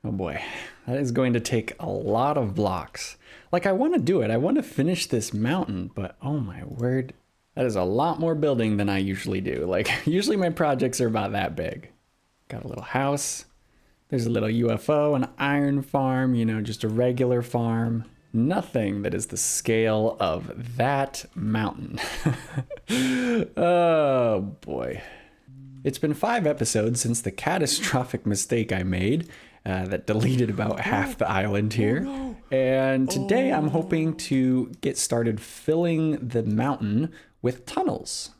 Oh boy, that is going to take a lot of blocks. Like, I want to do it. I want to finish this mountain, but oh my word, that is a lot more building than I usually do. Like, usually my projects are about that big. Got a little house. There's a little UFO, an iron farm, you know, just a regular farm. Nothing that is the scale of that mountain. Oh boy. It's been 5 episodes since the catastrophic mistake I made that deleted about half the island here. And today I'm hoping to get started filling the mountain with tunnels.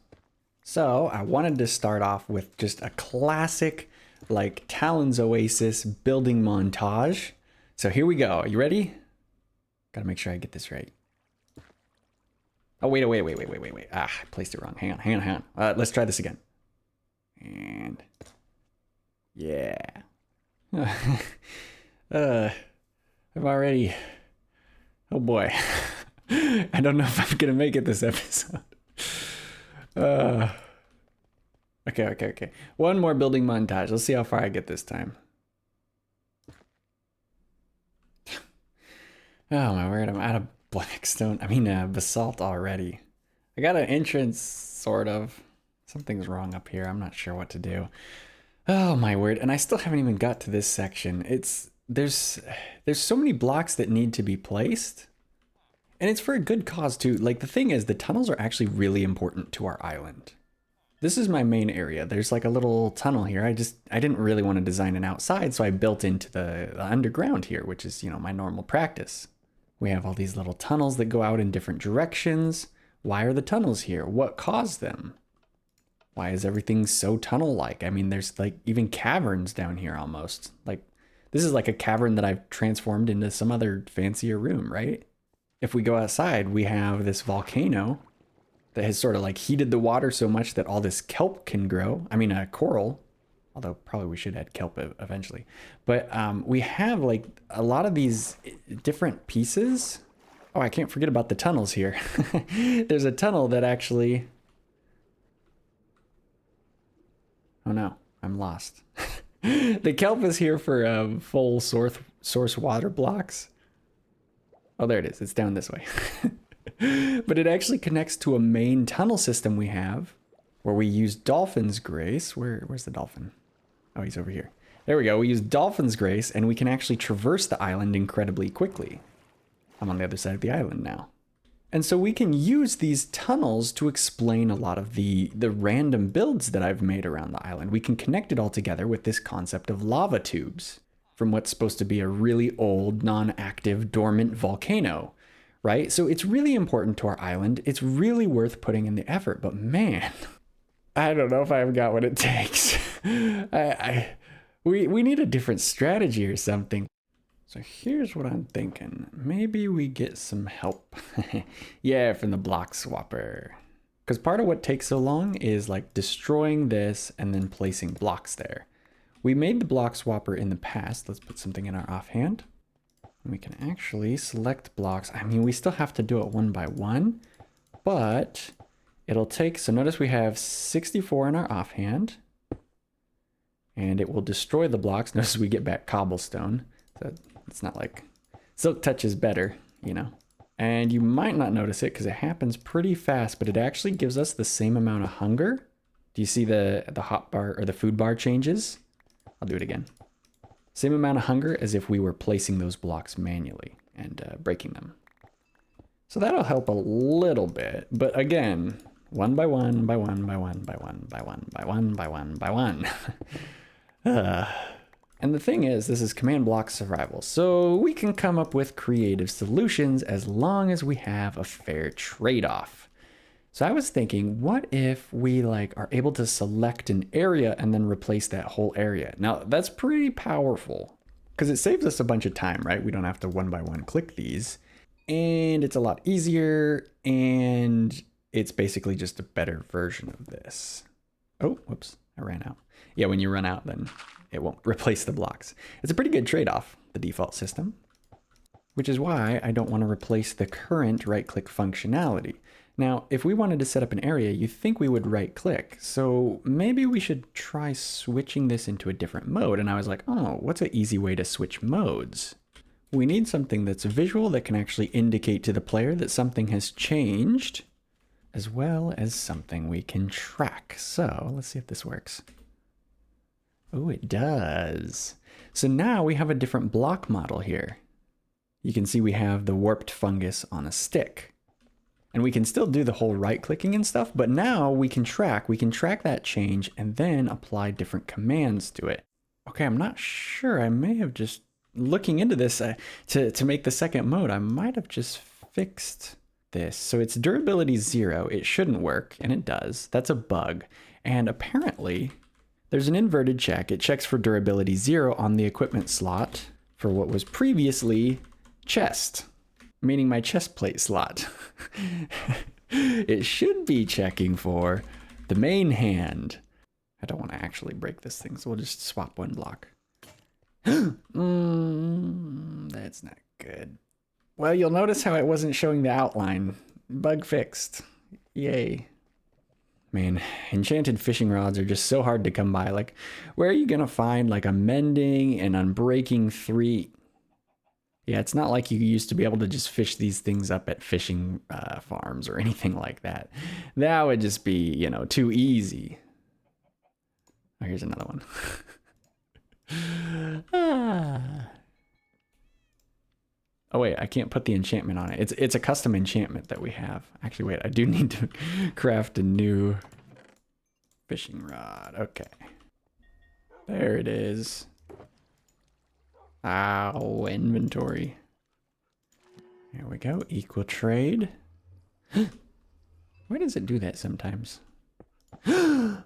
So I wanted to start off with just a classic, like, Talon's Oasis building montage. So here we go. You ready? Gotta make sure I get this right. Oh, wait. Ah, I placed it wrong. Hang on. Let's try this again. And yeah. I'm already, oh boy. I don't know if I'm gonna make it this episode. Okay. One more building montage. Let's see how far I get this time. Oh my word, I'm out of basalt already. I got an entrance, sort of. Something's wrong up here. I'm not sure what to do. Oh my word, and I still haven't even got to this section. There's so many blocks that need to be placed. And it's for a good cause too. Like, the thing is, the tunnels are actually really important to our island. This is my main area. There's like a little tunnel here. I didn't really want to design an outside, so I built into the underground here, which is, you know, my normal practice. We have all these little tunnels that go out in different directions. Why are the tunnels here? What caused them? Why is everything so tunnel-like? I mean, there's like even caverns down here almost. Like, this is like a cavern that I've transformed into some other fancier room, right? If we go outside, we have this volcano that has sort of like heated the water so much that all this kelp can grow. I mean, coral, although probably we should add kelp eventually. But we have like a lot of these different pieces. Oh, I can't forget about the tunnels here. There's a tunnel that actually... Oh no, I'm lost. The kelp is here for full source water blocks. Oh, there it is. It's down this way. But it actually connects to a main tunnel system we have where we use Dolphin's Grace. Where's the dolphin? Oh, he's over here. There we go. We use Dolphin's Grace and we can actually traverse the island incredibly quickly. I'm on the other side of the island now. And so we can use these tunnels to explain a lot of the random builds that I've made around the island. We can connect it all together with this concept of lava tubes from what's supposed to be a really old, non-active, dormant volcano, right? So it's really important to our island. It's really worth putting in the effort, but man, I don't know if I've got what it takes. We need a different strategy or something. So here's what I'm thinking. Maybe we get some help. Yeah, from the Blockswapper. Because part of what takes so long is like destroying this and then placing blocks there. We made the Blockswapper in the past. Let's put something in our offhand. And we can actually select blocks. I mean, we still have to do it one by one, but it'll take, so notice we have 64 in our offhand and it will destroy the blocks. Notice we get back cobblestone. So it's not like Silk Touch is better, you know. And you might not notice it because it happens pretty fast, but it actually gives us the same amount of hunger. Do you see the hot bar or the food bar changes? I'll do it again. Same amount of hunger as if we were placing those blocks manually and breaking them. So that'll help a little bit, but again, one by one, by one, by one, by one, by one, by one, by one, by one. And the thing is, this is command block survival, so we can come up with creative solutions as long as we have a fair trade-off. So I was thinking, what if we like are able to select an area and then replace that whole area? Now that's pretty powerful because it saves us a bunch of time, right? We don't have to one by one click these and it's a lot easier and it's basically just a better version of this. Oh, whoops, I ran out. Yeah, when you run out, then it won't replace the blocks. It's a pretty good trade-off, the default system, which is why I don't want to replace the current right-click functionality. Now, if we wanted to set up an area, you think we would right click. So maybe we should try switching this into a different mode. And I was like, oh, what's an easy way to switch modes? We need something that's visual that can actually indicate to the player that something has changed, as well as something we can track. So let's see if this works. Oh, it does. So now we have a different block model here. You can see we have the warped fungus on a stick. And we can still do the whole right clicking and stuff, but now we can track that change and then apply different commands to it. Okay, I'm not sure. I may have just, looking into this to make the second mode, I might have just fixed this. So it's durability 0. It shouldn't work, and it does. That's a bug. And apparently there's an inverted check. It checks for durability 0 on the equipment slot for what was previously chest, meaning my chest plate slot. It should be checking for the main hand. I don't want to actually break this thing, so we'll just swap one block. That's not good. Well, you'll notice how it wasn't showing the outline. Bug fixed. Yay. Man, enchanted fishing rods are just so hard to come by. Like, where are you going to find like a mending and unbreaking 3? Yeah, it's not like you used to be able to just fish these things up at fishing farms or anything like that. That would just be, you know, too easy. Oh, here's another one. Oh wait, I can't put the enchantment on it. It's a custom enchantment that we have. Actually, wait, I do need to craft a new fishing rod. Okay. There it is. Ow, inventory. Here we go, equal trade. Why does it do that sometimes? That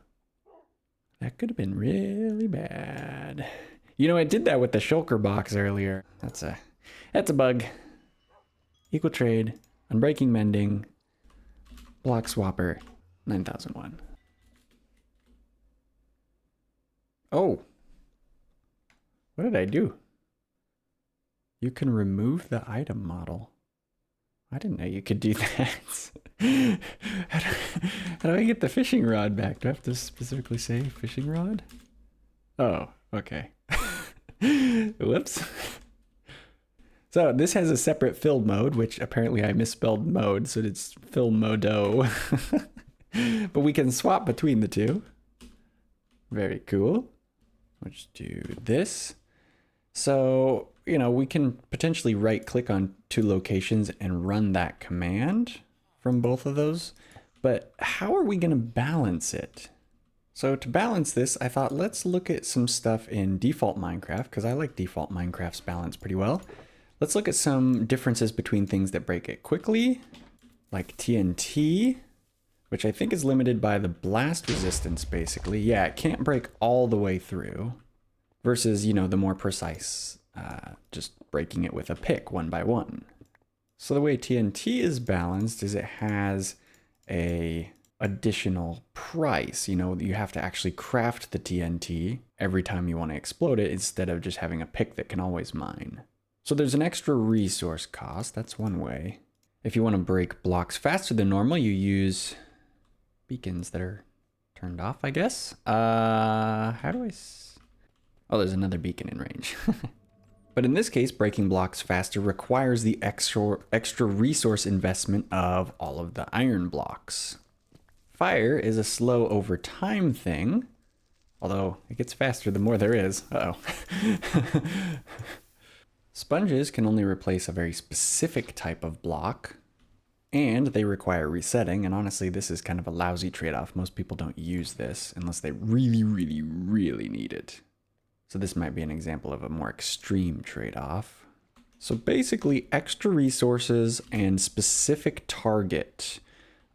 could have been really bad. You know, it did that with the shulker box earlier. That's a bug. Equal trade, unbreaking mending, Blockswapper, 9001. Oh. What did I do? You can remove the item model. I didn't know you could do that. How do I get the fishing rod back? Do I have to specifically say fishing rod? Oh, okay. Whoops. So this has a separate fill mode, which apparently I misspelled mode, so it's fill Mdoe. But we can swap between the two. Very cool. Let's do this. So, you know, we can potentially right click on 2 locations and run that command from both of those. But how are we going to balance it? So to balance this, I thought let's look at some stuff in default Minecraft, because I like default Minecraft's balance pretty well. Let's look at some differences between things that break it quickly, like TNT, which I think is limited by the blast resistance, basically. Yeah, it can't break all the way through, versus, you know, the more precise, just breaking it with a pick one by one. So the way TNT is balanced is it has a additional price. You know, you have to actually craft the TNT every time you want to explode it instead of just having a pick that can always mine. So there's an extra resource cost. That's one way. If you want to break blocks faster than normal, you use beacons that are turned off, I guess. How do I... Oh, there's another beacon in range. But in this case, breaking blocks faster requires the extra resource investment of all of the iron blocks. Fire is a slow over time thing, although it gets faster the more there is. Uh-oh. Sponges can only replace a very specific type of block, and they require resetting, and honestly, this is kind of a lousy trade-off. Most people don't use this unless they really, really, really need it. So this might be an example of a more extreme trade-off. So basically, extra resources and specific target.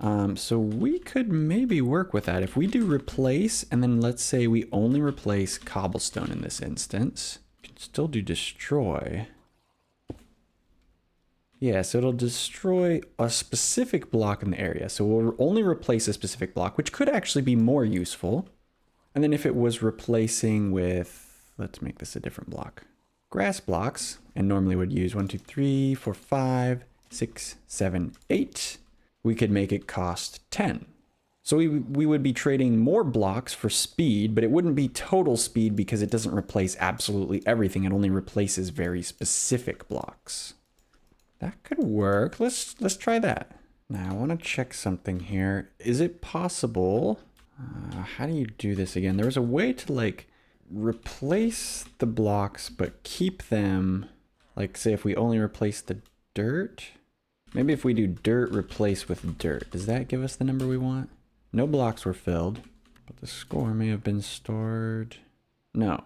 So we could maybe work with that. If we do replace, and then let's say we only replace cobblestone in this instance, we can still do destroy. Yeah, so it'll destroy a specific block in the area. So we'll only replace a specific block, which could actually be more useful. And then if it was replacing with, let's make this a different block, grass blocks, and normally would use 1, 2, 3, 4, 5, 6, 7, 8. we could make it cost 10. So we would be trading more blocks for speed, but it wouldn't be total speed because it doesn't replace absolutely everything. It only replaces very specific blocks. That could work. Let's try that. Now I want to check something here. Is it possible? How do you do this again? There was a way to like replace the blocks, but keep them. Like say if we only replace the dirt. Maybe if we do dirt replace with dirt, does that give us the number we want? No blocks were filled, but the score may have been stored. No.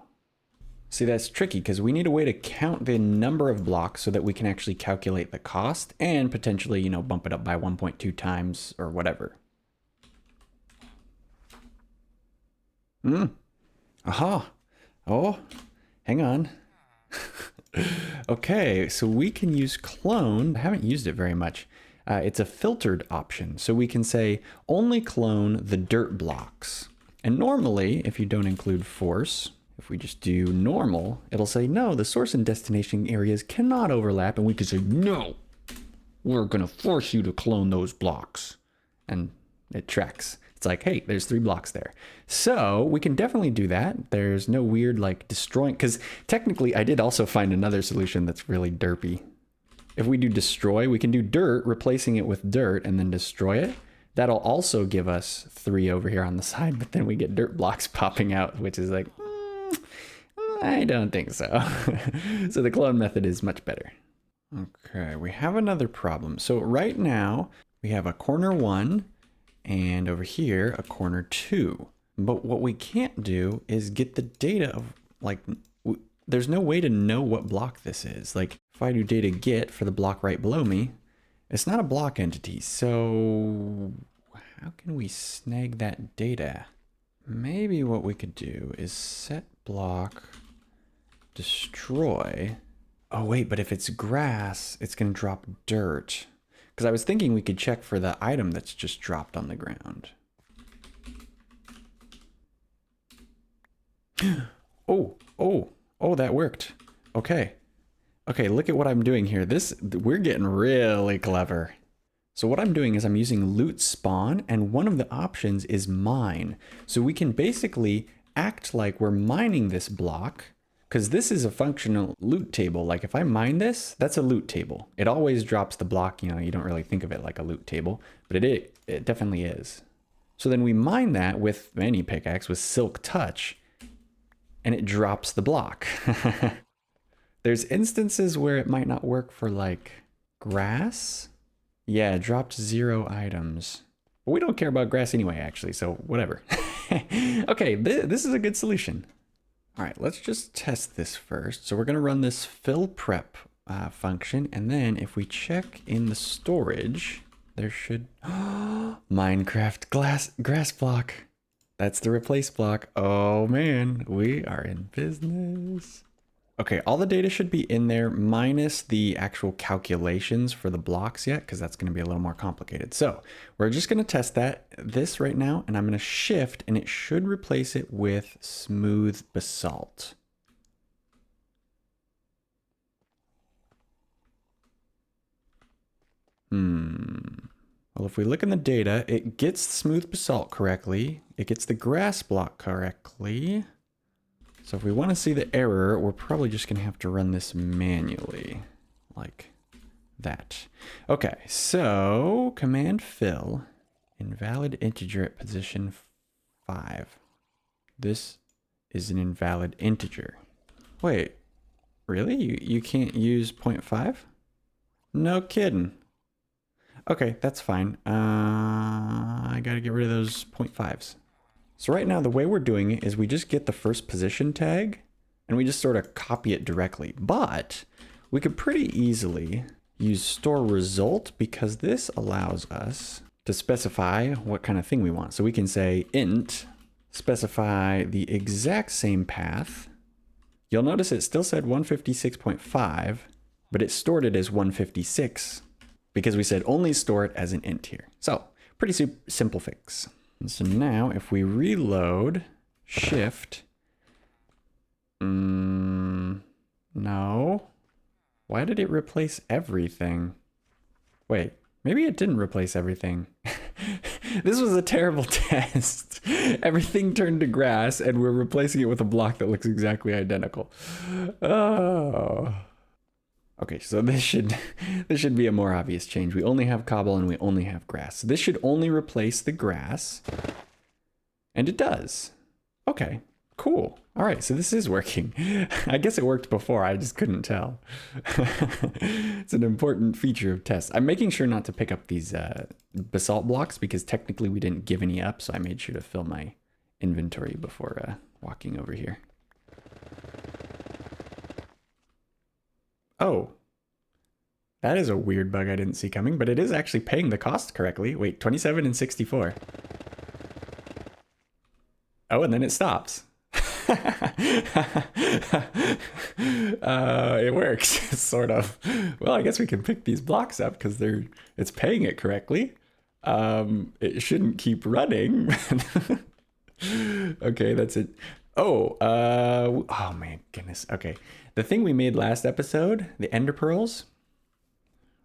See, that's tricky because we need a way to count the number of blocks so that we can actually calculate the cost and potentially, you know, bump it up by 1.2 times or whatever. Aha. Oh, hang on. Okay, so we can use clone. I haven't used it very much. It's a filtered option. So we can say only clone the dirt blocks. And normally, if you don't include force, if we just do normal, it'll say, no, the source and destination areas cannot overlap. And we can say, no, we're going to force you to clone those blocks. And it tracks. It's like, hey, there's 3 blocks there. So we can definitely do that. There's no weird like destroying, because technically I did also find another solution that's really derpy. If we do destroy, we can do dirt, replacing it with dirt and then destroy it. That'll also give us 3 over here on the side, but then we get dirt blocks popping out, which is like, I don't think so. So the clone method is much better. Okay, we have another problem. So right now we have a corner 1 and over here a corner 2. But what we can't do is get the data of like, there's no way to know what block this is. Like if I do data get for the block right below me, it's not a block entity. So how can we snag that data? Maybe what we could do is set block destroy. Oh wait, but if it's grass, it's gonna drop dirt. Because I was thinking we could check for the item that's just dropped on the ground. Oh, that worked. Okay. Okay, look at what I'm doing here. We're getting really clever. So what I'm doing is I'm using loot spawn, and one of the options is mine. So we can basically act like we're mining this block, because this is a functional loot table. Like if I mine this, that's a loot table. It always drops the block, you know, you don't really think of it like a loot table, but it definitely is. So then we mine that with any pickaxe with silk touch, and it drops the block. There's instances where it might not work for like grass. Yeah, it dropped 0 items. But we don't care about grass anyway, actually, so whatever. Okay, this is a good solution. All right, let's just test this first. So we're gonna run this fill prep function, and then if we check in the storage, there should, Minecraft grass block. That's the replace block. Oh man, we are in business. Okay, all the data should be in there minus the actual calculations for the blocks yet, because that's going to be a little more complicated. So we're just going to test this right now, and I'm going to shift, and it should replace it with smooth basalt. Well, if we look in the data, it gets smooth basalt correctly. It gets the grass block correctly. So if we want to see the error, we're probably just going to have to run this manually, like that. Okay, so command fill, invalid integer at position 5. This is an invalid integer. Wait, really? You can't use 0.5? No kidding. Okay, that's fine. I got to get rid of those 0.5s. So right now, the way we're doing it is we just get the first position tag and we just sort of copy it directly. But we could pretty easily use store result, because this allows us to specify what kind of thing we want. So we can say int, specify the exact same path. You'll notice it still said 156.5, but it stored it as 156 because we said only store it as an int here. So pretty simple fix. And so now if we reload, shift, no. Why did it replace everything? Wait, Maybe it didn't replace everything. This was a terrible test. Everything turned to grass and we're replacing it with a block that looks exactly identical. Oh. Okay, so this should be a more obvious change. We only have cobble and we only have grass. So this should only replace the grass. And it does. Okay, cool. All right, so this is working. I guess it worked before, I just couldn't tell. It's an important feature of tests. I'm making sure not to pick up these basalt blocks because technically we didn't give any up, so I made sure to fill my inventory before walking over here. Oh, that is a weird bug I didn't see coming, but it is actually paying the cost correctly. Wait, 27 and 64. Oh, and then it stops. It works, sort of. Well, I guess we can pick these blocks up because it's paying it correctly. It shouldn't keep running. Okay, that's it. Oh, oh my goodness. Okay, the thing we made last episode, the ender pearls.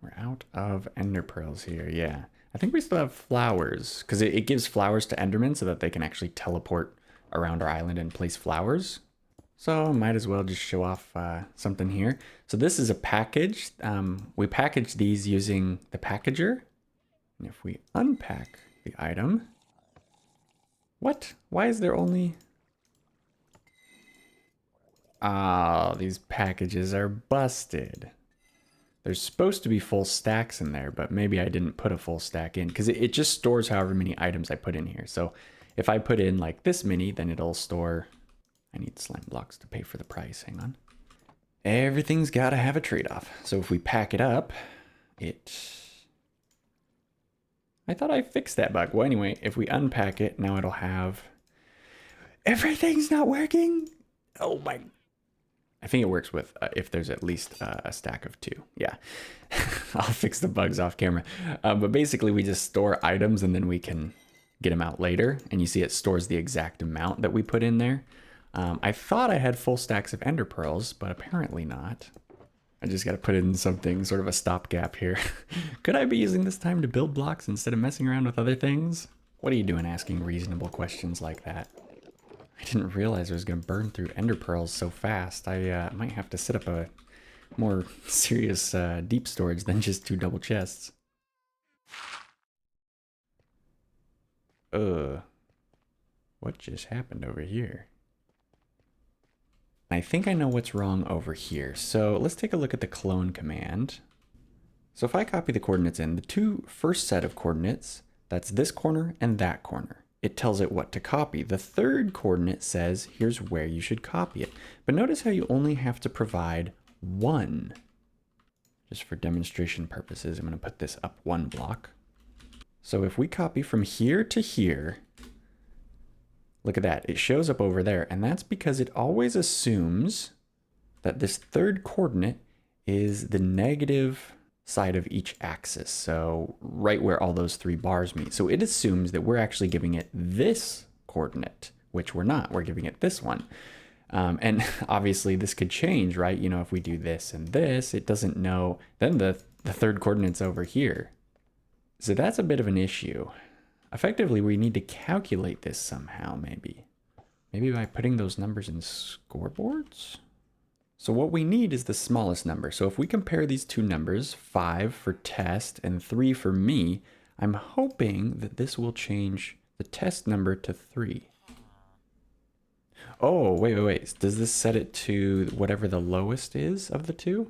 We're out of ender pearls here. Yeah, I think we still have flowers because it gives flowers to endermen so that they can actually teleport around our island and place flowers. So might as well just show off something here. So this is a package. We package these using the packager. And if we unpack the item, what? Why is there only... Ah, these packages are busted. There's supposed to be full stacks in there, but maybe I didn't put a full stack in because it just stores however many items I put in here. So if I put in like this many, then it'll store... I need slime blocks to pay for the price. Hang on. Everything's got to have a trade-off. So if we pack it up, I thought I fixed that bug. Well, anyway, if we unpack it, now it'll have... Everything's not working! Oh my... I think it works with if there's at least a stack of 2. Yeah. I'll fix the bugs off camera. But basically, we just store items and then we can get them out later. And you see it stores the exact amount that we put in there. I thought I had full stacks of ender pearls, but apparently not. I just got to put in something, sort of a stopgap here. Could I be using this time to build blocks instead of messing around with other things? What are you doing asking reasonable questions like that? I didn't realize I was going to burn through ender pearls so fast. I might have to set up a more serious deep storage than just 2 double chests. What just happened over here? I think I know what's wrong over here. So let's take a look at the clone command. So if I copy the coordinates in, the first set of coordinates, that's this corner and that corner. It tells it what to copy. The third coordinate says, here's where you should copy it. But notice how you only have to provide 1. Just for demonstration purposes, I'm going to put this up 1 block. So if we copy from here to here, look at that. It shows up over there. And that's because it always assumes that this third coordinate is the negative side of each axis. So right where all those 3 bars meet. So it assumes that we're actually giving it this coordinate, which we're not. We're giving it this one. And obviously this could change, right? You know, if we do this and this, it doesn't know. Then the third coordinate's over here. So that's a bit of an issue. Effectively, we need to calculate this somehow, maybe. Maybe by putting those numbers in scoreboards? So what we need is the smallest number. So if we compare these 2 numbers, 5 for test and 3 for me, I'm hoping that this will change the test number to 3. Oh, wait. Does this set it to whatever the lowest is of the 2?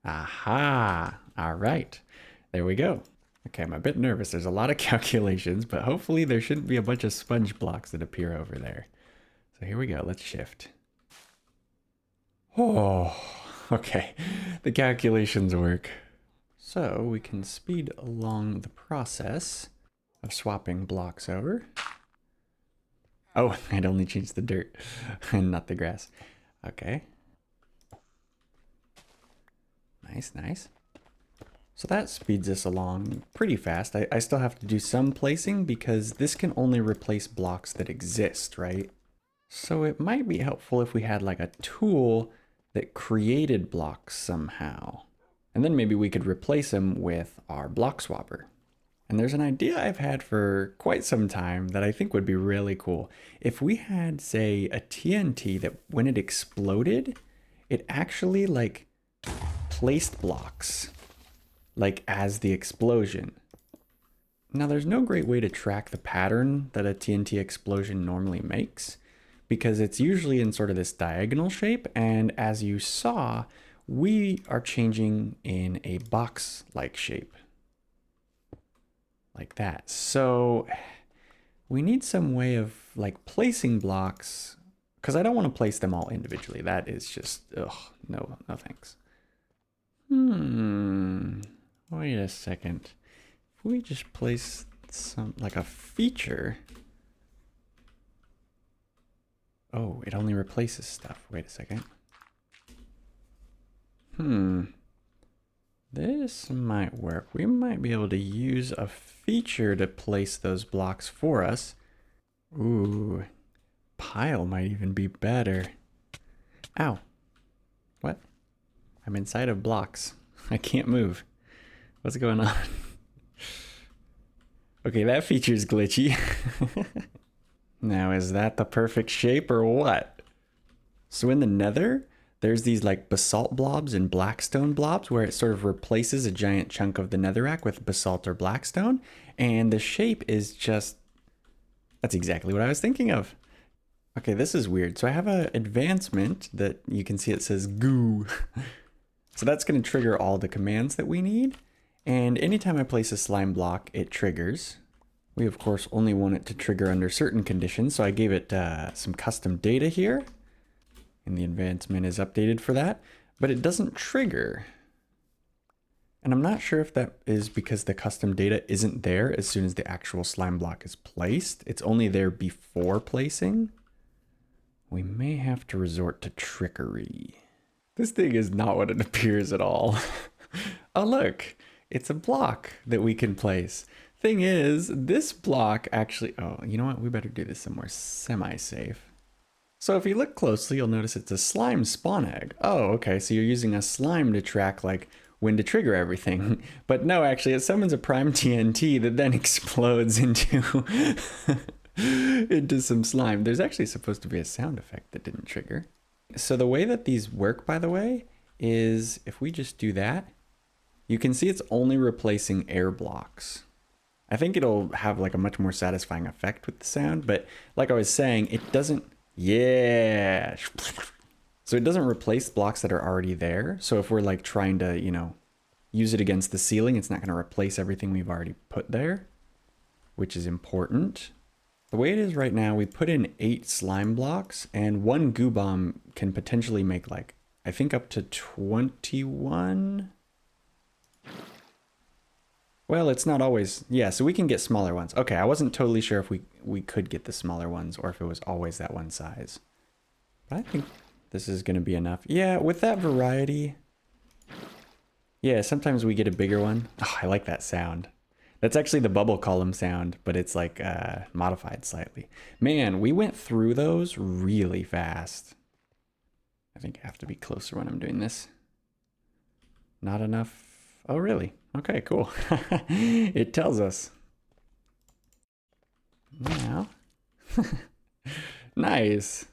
Aha! All right. There we go. Okay, I'm a bit nervous. There's a lot of calculations, but hopefully there shouldn't be a bunch of sponge blocks that appear over there. So here we go. Let's shift. Oh, okay. The calculations work. So we can speed along the process of swapping blocks over. Oh, I'd only changed the dirt and not the grass. Okay. Nice. So that speeds us along pretty fast. I still have to do some placing because this can only replace blocks that exist, right? So it might be helpful if we had like a tool that created blocks somehow. And then maybe we could replace them with our Blockswapper. And there's an idea I've had for quite some time that I think would be really cool. If we had, say, a TNT that when it exploded, it actually like placed blocks like as the explosion. Now there's no great way to track the pattern that a TNT explosion normally makes because it's usually in sort of this diagonal shape, and as you saw, we are changing in a box-like shape. Like that. So we need some way of like placing blocks, because I don't want to place them all individually. That is just, ugh, no thanks. Wait a second. If we just place some, like a feature. Oh, it only replaces stuff. Wait a second. This might work. We might be able to use a feature to place those blocks for us. Ooh, pile might even be better. Ow. What? I'm inside of blocks. I can't move. What's going on? Okay, that feature's glitchy. Now, is that the perfect shape or what? So in the Nether, there's these like basalt blobs and blackstone blobs where it sort of replaces a giant chunk of the netherrack with basalt or blackstone. And the shape is just, that's exactly what I was thinking of. Okay, this is weird. So I have an advancement that you can see it says goo. So that's going to trigger all the commands that we need. And anytime I place a slime block, it triggers. We of course only want it to trigger under certain conditions. So I gave it some custom data here. And the advancement is updated for that, but it doesn't trigger. And I'm not sure if that is because the custom data isn't there as soon as the actual slime block is placed. It's only there before placing. We may have to resort to trickery. This thing is not what it appears at all. Oh, look, it's a block that we can place. Thing is, this block actually, oh, you know what? We better do this somewhere semi-safe. So if you look closely, you'll notice it's a slime spawn egg. Oh, okay, so you're using a slime to track like when to trigger everything. But no, actually it summons a prime TNT that then explodes into, into some slime. There's actually supposed to be a sound effect that didn't trigger. So the way that these work, by the way, is if we just do that, you can see it's only replacing air blocks. I think it'll have like a much more satisfying effect with the sound, but like I was saying, it doesn't. Yeah. So it doesn't replace blocks that are already there. So if we're like trying to, you know, use it against the ceiling, it's not going to replace everything we've already put there, which is important. The way it is right now, we put in 8 slime blocks and 1 goo bomb can potentially make like, I think up to 21. Well, it's not always, yeah, so we can get smaller ones. Okay, I wasn't totally sure if we could get the smaller ones or if it was always that one size. But I think this is going to be enough. Yeah, with that variety, yeah, sometimes we get a bigger one. Oh, I like that sound. That's actually the bubble column sound, but it's like modified slightly. Man, we went through those really fast. I think I have to be closer when I'm doing this. Not enough. Oh, really? Okay, cool. It tells us. Now. Nice.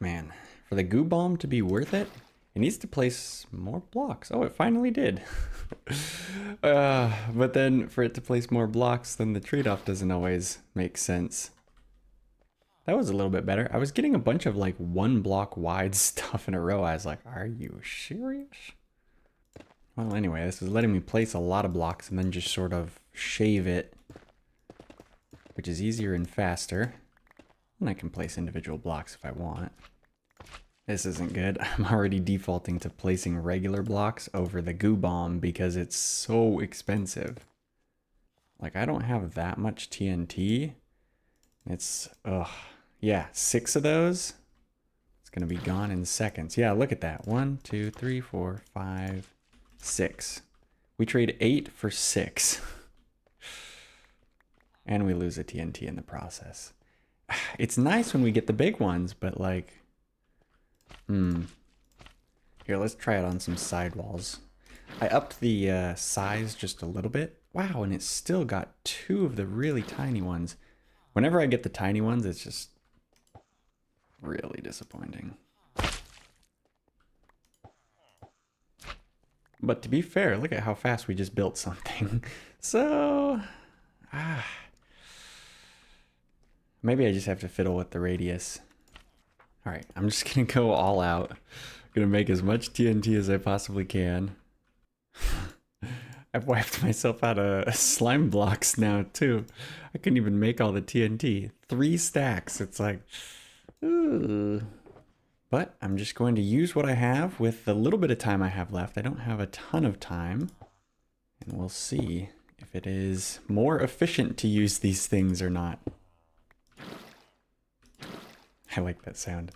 Man, for the goo bomb to be worth it, it needs to place more blocks. Oh, it finally did. But then for it to place more blocks, then the trade-off doesn't always make sense. That was a little bit better. I was getting a bunch of like 1 block wide stuff in a row. I was like, are you serious? Well, anyway, this is letting me place a lot of blocks and then just sort of shave it, which is easier and faster. And I can place individual blocks if I want. This isn't good. I'm already defaulting to placing regular blocks over the goo bomb because it's so expensive. Like, I don't have that much TNT. It's, ugh. Yeah, 6 of those. It's gonna be gone in seconds. Yeah, look at that. 1, 2, 3, 4, 5, 6. We trade 8 for 6. And we lose a TNT in the process. It's nice when we get the big ones, but like, Here, let's try it on some sidewalls. I upped the size just a little bit. Wow, and it's still got 2 of the really tiny ones. Whenever I get the tiny ones, it's just really disappointing. But to be fair, look at how fast we just built something. So, maybe I just have to fiddle with the radius. All right, I'm just gonna go all out. I'm gonna make as much TNT as I possibly can. I've wiped myself out of slime blocks now too. I couldn't even make all the TNT. 3 stacks. It's like, ooh. But I'm just going to use what I have with the little bit of time I have left. I don't have a ton of time. And we'll see if it is more efficient to use these things or not. I like that sound.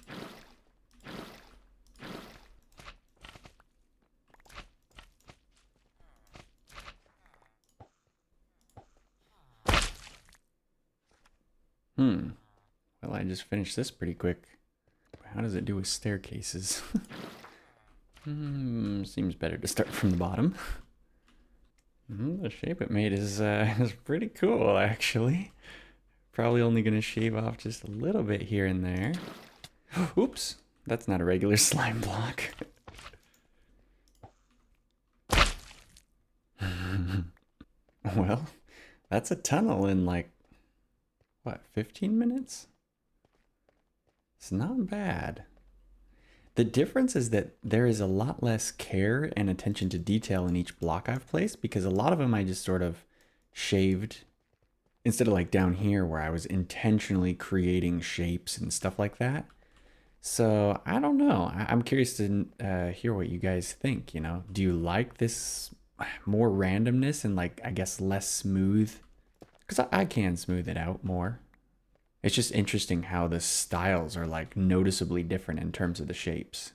Well, I just finished this pretty quick. How does it do with staircases? Seems better to start from the bottom. The shape it made is pretty cool, actually. Probably only going to shave off just a little bit here and there. Oops, that's not a regular slime block. Well, that's a tunnel in like, what, 15 minutes? It's not bad. The difference is that there is a lot less care and attention to detail in each block I've placed, because a lot of them I just sort of shaved instead of like down here where I was intentionally creating shapes and stuff like that. So I don't know. I'm curious to hear what you guys think, you know. Do you like this more randomness and like, I guess, less smooth? Because I can smooth it out more. It's just interesting how the styles are like noticeably different in terms of the shapes.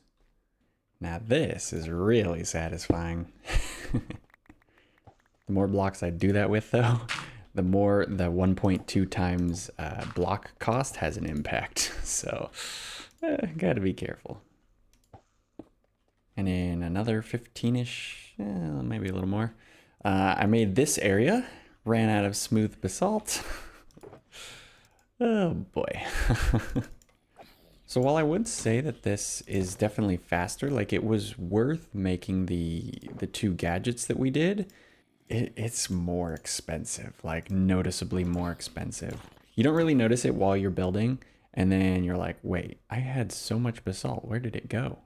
Now this is really satisfying. The more blocks I do that with though, the more the 1.2 times block cost has an impact. So gotta be careful. And in another 15-ish, maybe a little more, I made this area, ran out of smooth basalt. Oh boy. So while I would say that this is definitely faster, like it was worth making the 2 gadgets that we did, it's more expensive, like noticeably more expensive. You don't really notice it while you're building, and then you're like, wait, I had so much basalt, where did it go?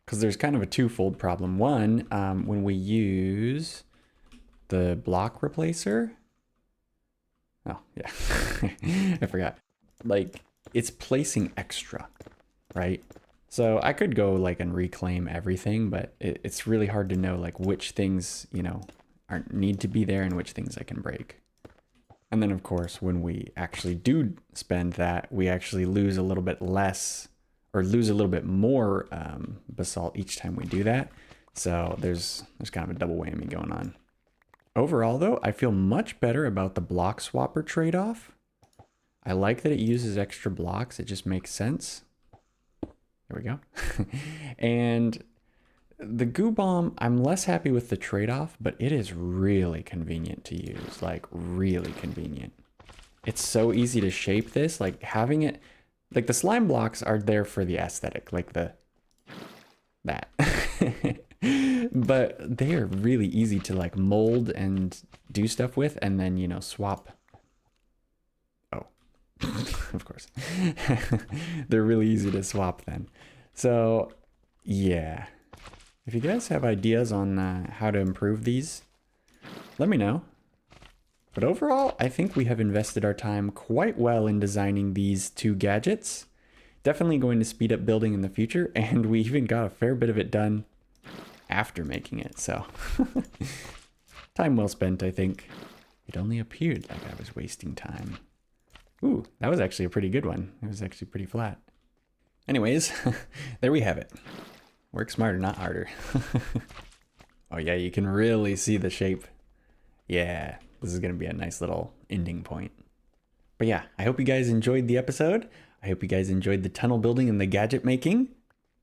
Because there's kind of a twofold problem. One, when we use the block replacer, oh, yeah. I forgot. Like, it's placing extra, right? So I could go like and reclaim everything, but it's really hard to know like which things, you know, need to be there and which things I can break. And then of course, when we actually do spend that, we actually lose a little bit less or lose a little bit more basalt each time we do that. So there's kind of a double whammy going on. Overall, though, I feel much better about the Blockswapper trade-off. I like that it uses extra blocks. It just makes sense. There we go. And the Goo Bomb, I'm less happy with the trade-off, but it is really convenient to use. Like, really convenient. It's so easy to shape this. Like, having it... Like, the slime blocks are there for the aesthetic. Like, that. But they are really easy to like mold and do stuff with, and then, you know, swap. Oh, of course. They're really easy to swap then. So yeah, if you guys have ideas on how to improve these, let me know. But overall, I think we have invested our time quite well in designing these 2 gadgets. Definitely going to speed up building in the future, and we even got a fair bit of it done after making it, so time well spent, I think. It only appeared like I was wasting time. Ooh, that was actually a pretty good one. It was actually pretty flat. Anyways, there we have it. Work smarter, not harder. Oh yeah, you can really see the shape. Yeah, this is gonna be a nice little ending point. But yeah, I hope you guys enjoyed the episode. I hope you guys enjoyed the tunnel building and the gadget making.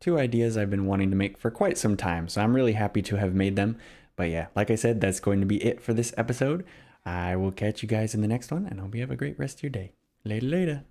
Two ideas I've been wanting to make for quite some time, so I'm really happy to have made them. But yeah, like I said, that's going to be it for this episode. I will catch you guys in the next one, and hope you have a great rest of your day. Later, later.